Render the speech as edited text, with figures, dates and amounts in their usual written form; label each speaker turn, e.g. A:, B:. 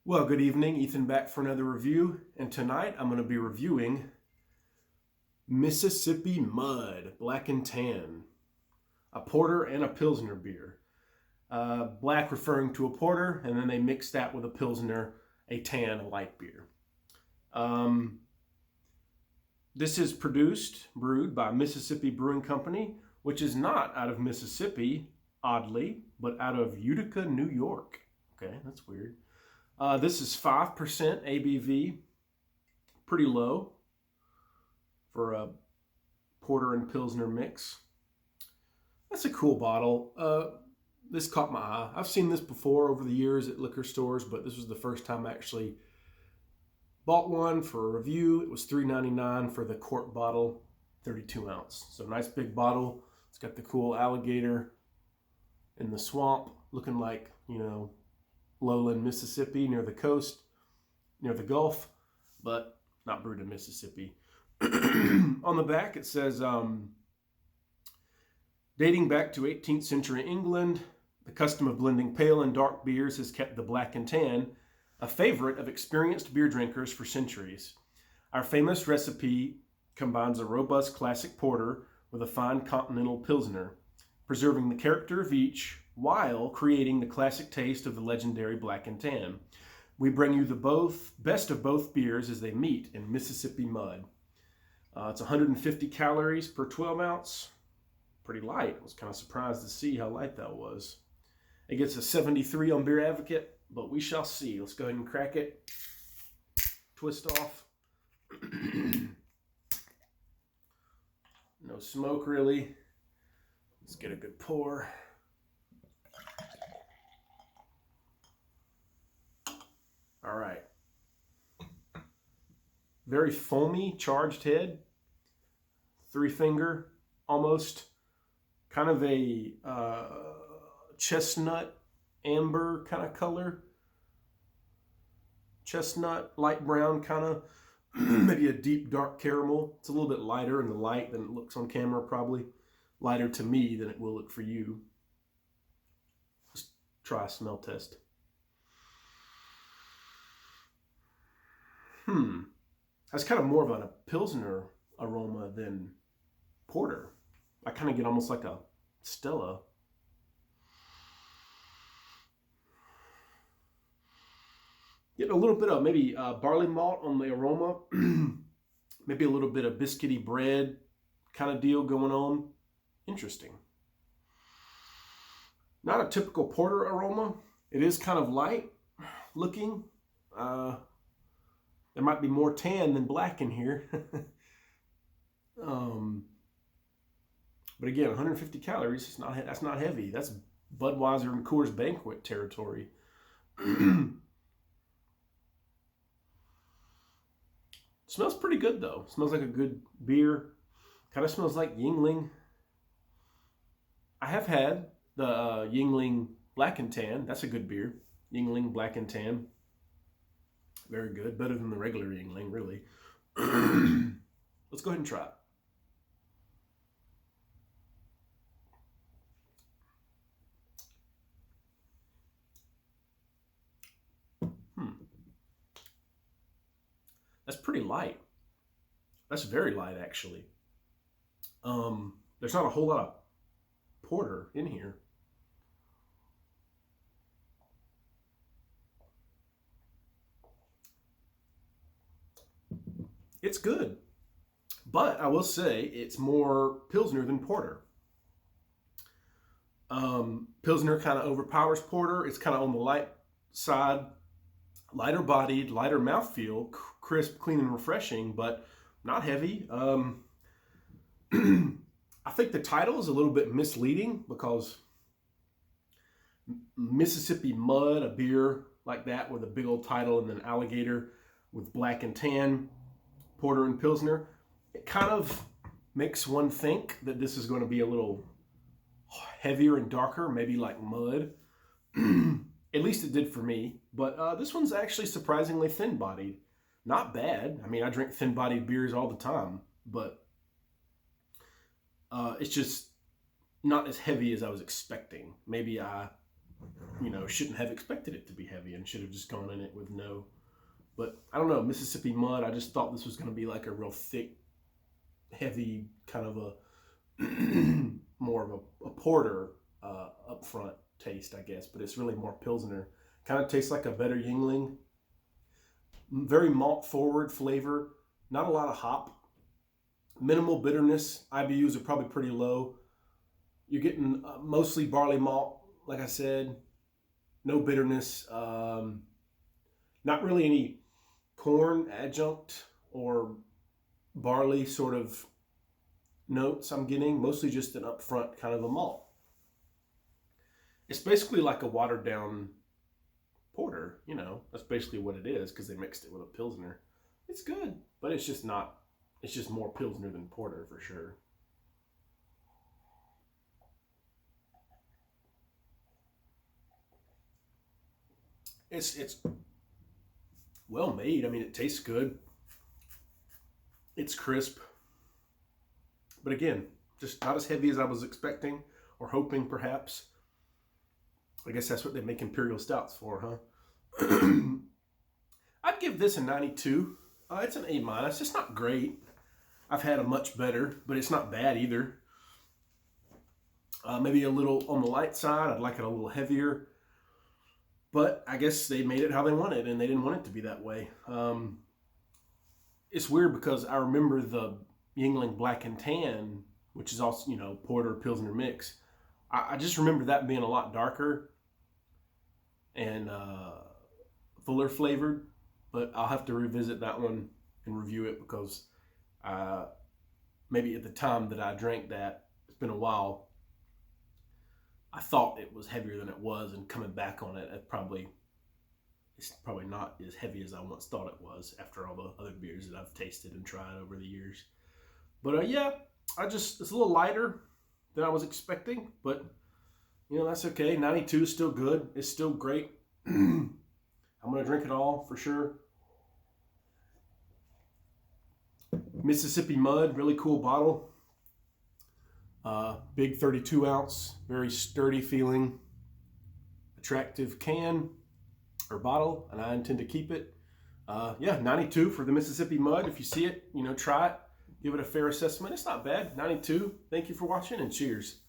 A: Well, good evening. Ethan back for another review, and tonight I'm going to be reviewing Mississippi Mud Black and Tan, a porter and a pilsner beer. Black referring to a porter, and then they mix that with a pilsner, a tan, a light beer. This is brewed by Mississippi Brewing Company, which is not out of Mississippi, oddly, but out of Utica, New York. Okay, that's weird. This is 5% ABV, pretty low for a porter and pilsner mix. That's a cool bottle. This caught my eye. I've seen this before over the years at liquor stores, but this was the first time I actually bought one for a review. It was $3.99 for the quart bottle, 32 ounce. So nice big bottle. It's got the cool alligator in the swamp looking like, lowland Mississippi, near the coast, near the Gulf, but not brewed in Mississippi. On the back it says, dating back to 18th century England, the custom of blending pale and dark beers has kept the black and tan a favorite of experienced beer drinkers for centuries. Our famous recipe combines a robust classic porter with a fine continental pilsner, preserving the character of each while creating the classic taste of the legendary black and tan. We bring you the best of both beers as they meet in Mississippi Mud. It's 150 calories per 12 ounce. Pretty light. I was kind of surprised to see how light that was. It gets a 73 on Beer Advocate, but we shall see. Let's go ahead and crack it. Twist off. No smoke really. Let's get a good pour. All right. Very foamy, charged head. 3-finger, almost. Kind of a chestnut, amber kind of color. Chestnut, light brown kind of. Maybe a deep, dark caramel. It's a little bit lighter in the light than it looks on camera, probably. Lighter to me than it will look for you. Let's try a smell test. That's kind of more of a pilsner aroma than porter. I kind of get almost like a Stella. Getting a little bit of maybe barley malt on the aroma. Maybe a little bit of biscuity bread kind of deal going on. Interesting. Not a typical porter aroma. It is kind of light looking. There might be more tan than black in here. But again, 150 calories, that's not heavy. That's Budweiser and Coors Banquet territory. Smells pretty good though. Smells like a good beer. Kind of smells like Yuengling. I have had the Yuengling Black and Tan. That's a good beer. Yuengling Black and Tan. Very good. Better than the regular Yuengling, really. Let's go ahead and try it. That's pretty light. That's very light, actually. There's not a whole lot of porter in here. It's good, but I will say it's more pilsner than porter. Pilsner kind of overpowers porter. It's kind of on the light side, lighter bodied, lighter mouthfeel, crisp, clean, and refreshing, but not heavy. I think the title is a little bit misleading because Mississippi Mud, a beer like that with a big old title and then alligator with black and tan, porter and pilsner, it kind of makes one think that this is going to be a little heavier and darker, maybe like mud. At least it did for me. But this one's actually surprisingly thin-bodied. Not bad. I mean, I drink thin-bodied beers all the time, but it's just not as heavy as I was expecting. Maybe I shouldn't have expected it to be heavy and should have just gone in it with no. But I don't know, Mississippi Mud, I just thought this was going to be like a real thick, heavy kind of a more of a porter up front taste, I guess. But it's really more Pilsner. Kind of tastes like a better Yingling. Very malt forward flavor. Not a lot of hop. Minimal bitterness. IBUs are probably pretty low. You're getting mostly barley malt, like I said. No bitterness. Not really any corn adjunct or barley sort of notes I'm getting. Mostly just an upfront kind of a malt. It's basically like a watered down porter, That's basically what it is because they mixed it with a Pilsner. It's good, but it's just not. It's just more Pilsner than porter for sure. It's well made. I mean, it tastes good. It's crisp. But again, just not as heavy as I was expecting or hoping perhaps. I guess that's what they make imperial stouts for, huh? I'd give this a 92. It's an A-. It's not great. I've had a much better, but it's not bad either. Maybe a little on the light side. I'd like it a little heavier. But I guess they made it how they wanted, and they didn't want it to be that way. It's weird because I remember the Yingling Black and Tan, which is also, porter Pilsner mix. I just remember that being a lot darker and fuller flavored. But I'll have to revisit that one and review it because maybe at the time that I drank that, it's been a while, I thought it was heavier than it was, and coming back on it, it's probably not as heavy as I once thought it was after all the other beers that I've tasted and tried over the years. But yeah, it's a little lighter than I was expecting, but that's okay. 92 is still good. It's still great. I'm gonna drink it all for sure. Mississippi Mud, really cool bottle. Big 32 ounce, very sturdy feeling, attractive can or bottle, and I intend to keep it. 92 for the Mississippi Mud. If you see it, try it, give it a fair assessment. It's not bad. 92. Thank you for watching, and cheers.